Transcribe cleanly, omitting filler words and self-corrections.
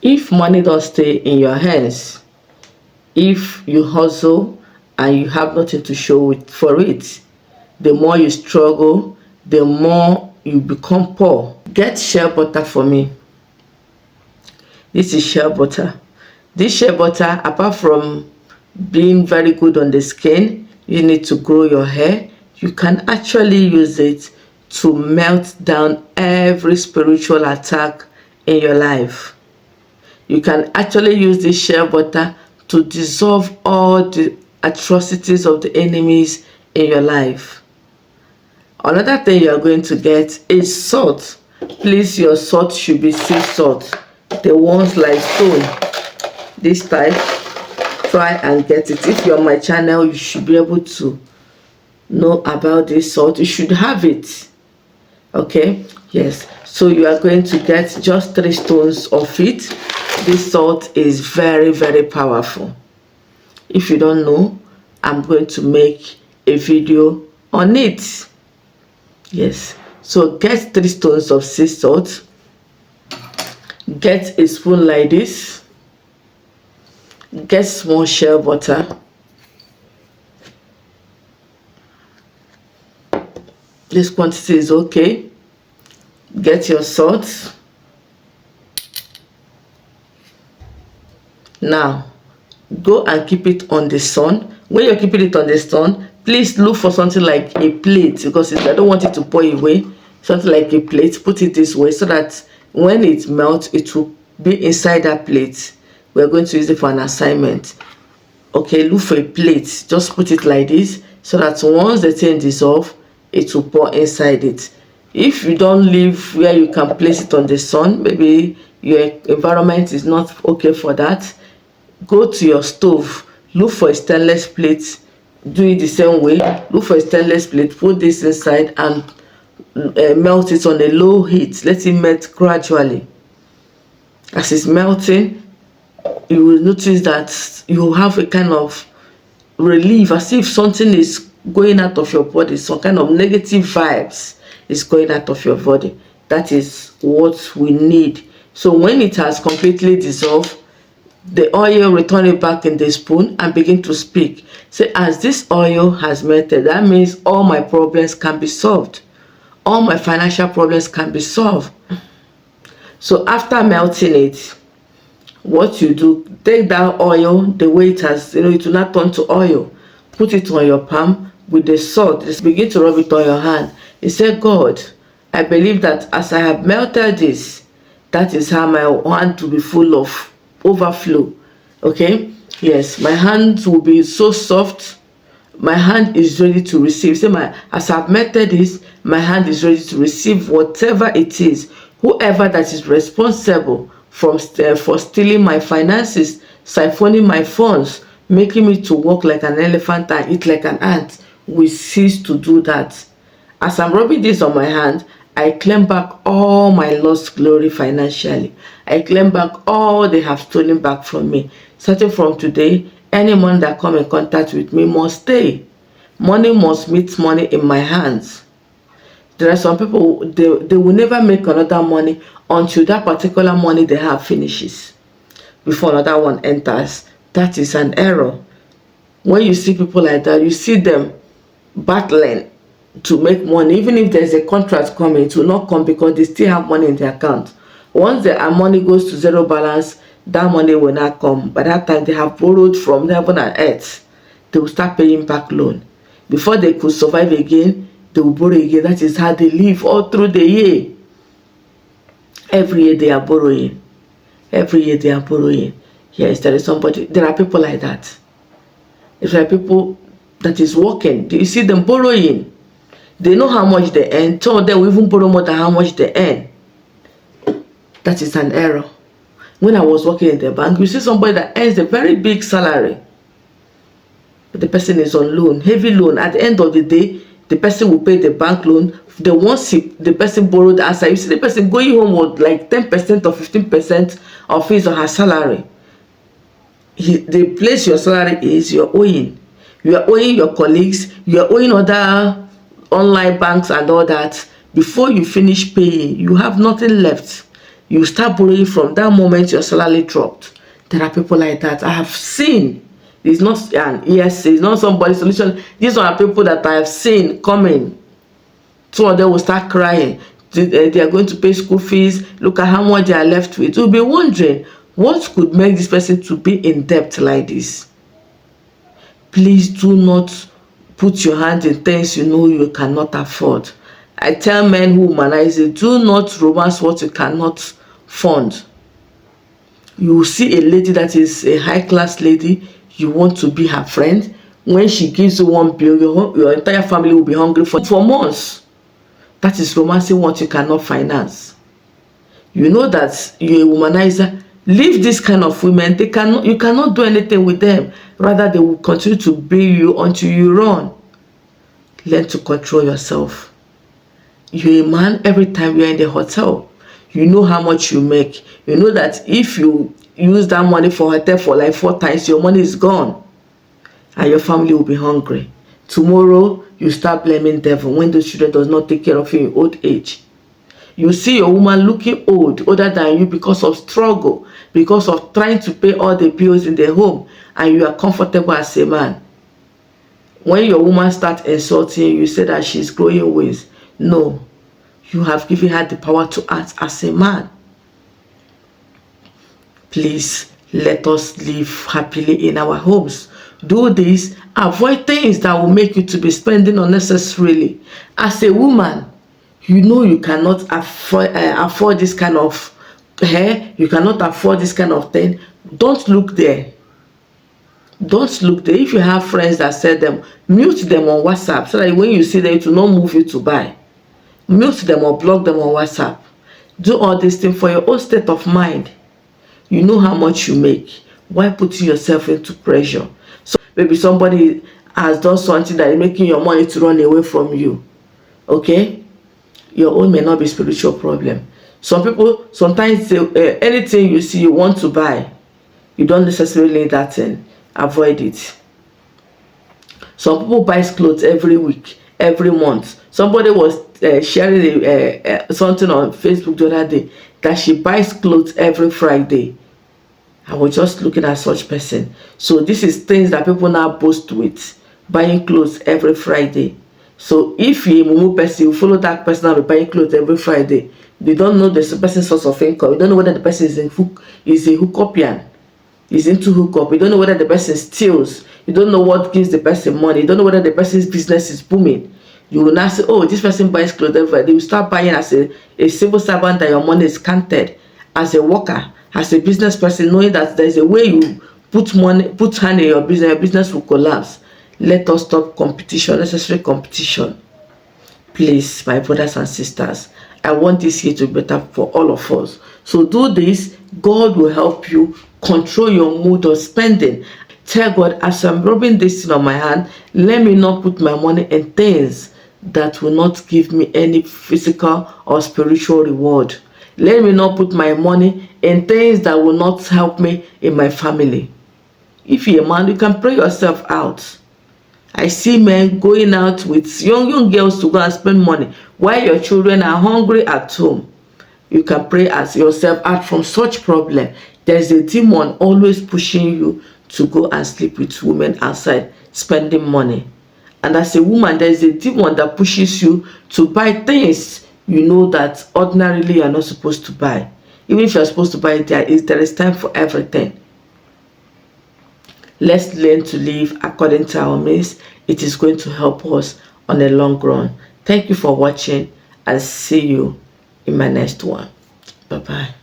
If money don't stay in your hands, if you hustle and you have nothing to show it for it, the more you struggle, the more you become poor. Get shea butter for me. This is shea butter. This shea butter, apart from being very good on the skin, you need to grow your hair. You can actually use it to melt down every spiritual attack in your life. You can actually use this shea butter to dissolve all the atrocities of the enemies in your life. Another thing you are going to get is salt. Please, your salt should be sea salt. The ones like stone, this type, try and get it. If you're on my channel, you should be able to know about this salt. You should have it. Okay, yes. So you are going to get just 3 stones of it. This salt is very, very powerful. If you don't know, I'm going to make a video on it. Yes, so get 3 stones of sea salt. Get a spoon like this. Get small shea butter. This quantity is okay. Get your salt. Now, go and keep it on the sun. When you're keeping it on the sun, please look for something like a plate, because I don't want it to pour away. Something like a plate, put it this way so that when it melts, it will be inside that plate. We're going to use it for an assignment. Okay, look for a plate. Just put it like this so that once the thing dissolves, it will pour inside it. If you don't live where you can place it on the sun, maybe your environment is not okay for that, go to your stove, look for a stainless plate, do it the same way. Look for a stainless plate, put this inside and melt it on a low heat. Let it melt gradually. As it's melting, you will notice that you have a kind of relief, as if something is going out of your body, some kind of negative vibes is going out of your body. That is what we need. So when it has completely dissolved, the oil, return it back in the spoon and begin to speak. Say, as this oil has melted, that means all my problems can be solved. All my financial problems can be solved. So after melting it, what you do, take that oil the way it has, it will not turn to oil. Put it on your palm with the salt. Just begin to rub it on your hand. You say, God, I believe that as I have melted this, that is how my hand will be full of overflow. Okay, yes, my hands will be so soft. My hand is ready to receive. Say, as I've melted this, my hand is ready to receive whatever it is. Whoever that is responsible for stealing my finances, siphoning my funds, making me to walk like an elephant and eat like an ant, will cease to do that. As I'm rubbing this on my hand, I claim back all my lost glory financially. I claim back all they have stolen back from me. Starting from today, anyone that come in contact with me must stay. Money must meet money in my hands. There are some people, they will never make another money until that particular money they have finishes before another one enters. That is an error. When you see people like that, you see them battling to make money. Even if there's a contract coming, it will not come because they still have money in their account. Once their money goes to zero balance, that money will not come. By that time, they have borrowed from heaven and earth. They will start paying back loan. Before they could survive again, they will borrow again. That is how they live all through the year. Every year they are borrowing. Every year they are borrowing. Yes, there are people like that. There are people that is working. Do you see them borrowing? They know how much they earn. Some of them will even borrow more than how much they earn. That is an error. When I was working in the bank, you see somebody that earns a very big salary, but the person is on loan, heavy loan. At the end of the day, the person will pay the bank loan. The ones the person borrowed outside, you see the person going home with like 10% or 15% of his or her salary. The place your salary is, you're owing. You are owing your colleagues, you are owing other online banks and all that. Before you finish paying, you have nothing left. You start borrowing from that moment your salary dropped. There are people like that I have seen. It's not an yes, it's not somebody's solution. These are people that I have seen coming. Two of them will start crying. They are going to pay school fees. Look at how much they are left with. You'll be wondering what could make this person to be in debt like this. Please do not put your hand in things you know you cannot afford. I tell men who humanize it, do not romance what you cannot fund. You will see a lady that is a high class lady, you want to be her friend. When she gives you one bill, your entire family will be hungry for months. That is romancing what you cannot finance. You know that you're a womanizer. Leave this kind of women. You cannot do anything with them. Rather, they will continue to bill you until you run. Learn to control yourself. You're a man. Every time you're in the hotel, you know how much you make. You know that if you use that money for hotel for like 4 times, your money is gone and your family will be hungry. Tomorrow, you start blaming devil when those children does not take care of you in old age. You see your woman looking older than you because of struggle, because of trying to pay all the bills in the home, and you are comfortable as a man. When your woman starts insulting you, say that she's growing wings. No, you have given her the power to act as a man. Please, let us live happily in our homes. Do this. Avoid things that will make you to be spending unnecessarily. As a woman, you know you cannot afford this kind of hair. You cannot afford this kind of thing. Don't look there. Don't look there. If you have friends that sell them, mute them on WhatsApp so that when you see them, it will not move you to buy. Mute them or block them on WhatsApp. Do all these things for your own state of mind. You know how much you make. Why putting yourself into pressure? So maybe somebody has done something that is making your money to run away from you. Okay? Your own may not be spiritual problem. Some people, sometimes anything you see you want to buy, you don't necessarily need that thing. Avoid it. Some people buy clothes every week, every month. Somebody was sharing something on Facebook the other day that she buys clothes every Friday. I was just looking at such person. So this is things that people now boast with, buying clothes every Friday. So if you're a mumu person, you follow that person and be buying clothes every Friday. They don't know the person's source of income. You don't know whether the person is a hookupian, is into hookup. You don't know whether the person steals. You don't know what gives the person money. You don't know whether the person's business is booming. You will now say, oh, this person buys clothes every Friday. You start buying as a civil servant that your money is counted. As a worker, as a business person, knowing that there is a way you put hand in your business will collapse. Let us stop competition, unnecessary competition. Please, my brothers and sisters, I want this year to be better for all of us. So do this. God will help you control your mood of spending. Tell God, as I'm rubbing this thing on my hand, let me not put my money in things that will not give me any physical or spiritual reward. Let me not put my money in things that will not help me in my family. If you're a man, you can pray yourself out. I see men going out with young girls to go and spend money while your children are hungry at home. You can pray as yourself out from such problem. There's a demon always pushing you to go and sleep with women outside, spending money. And as a woman, there's a demon that pushes you to buy things you know that ordinarily you are not supposed to buy. Even if you are supposed to buy it, there is time for everything. Let's learn to live according to our means. It is going to help us on a long run. Thank you for watching and see you in my next one. Bye-bye.